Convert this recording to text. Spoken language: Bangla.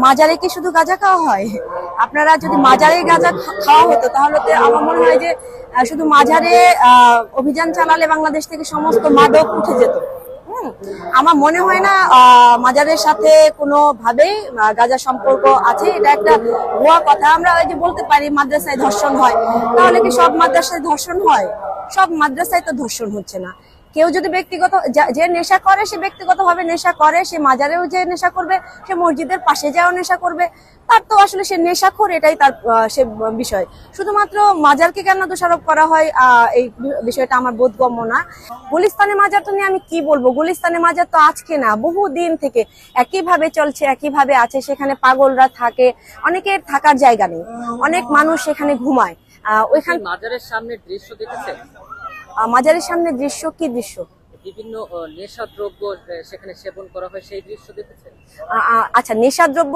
মাজারে কি শুধু গাঁজা খাওয়া হয়? আপনারা যদি মাজারে গাঁজা খাওয়া হতো তাহলে তো আমার মনে হয় যে শুধু মাজারে অভিযান চালালে বাংলাদেশ থেকে সমস্ত মাদক উঠে যেত। আমার মনে হয় না মাজারের সাথে কোনো ভাবেই গাঁজার সম্পর্ক আছে। এটা একটা ভুয়া কথা। আমরা ওই যে বলতে পারি মাদ্রাসায় ধর্ষণ হয়, তাহলে কি সব মাদ্রাসায় ধর্ষণ হয়? সব মাদ্রাসায় তো ধর্ষণ হচ্ছে না। কেউ যদি ব্যক্তিগত যে নেশা করে সে ব্যক্তিগতভাবে নেশা করে, সে মাজারেও যে নেশা করবে, সে মসজিদের পাশে যাও নেশা করবে, তার তো আসলে সে নেশাখোর, এটাই তার সে বিষয়। শুধুমাত্র মাজারকে কেন দোষারোপ করা হয় এই বিষয়টা আমার বোধগম্য না। গুলিস্তানের মাজারটা নিয়ে আমি কি বলবো? গুলিস্তানের মাজার তো আজকে না, বহু দিন থেকে একইভাবে চলছে, একইভাবে আছে। সেখানে পাগলরা থাকে, অনেকের থাকার জায়গা নেই, অনেক মানুষ সেখানে ঘুমায়। ওইখানে মাজারের সামনে দৃশ্য দেখেছেন? মাজারের সামনে দৃশ্য? কি দৃশ্য? বিভিন্ন নেশাদ্রব্য সেখানে সেবন করা হয়, সেই দৃশ্য দেখেছেন? আচ্ছা, নেশাদ্রব্য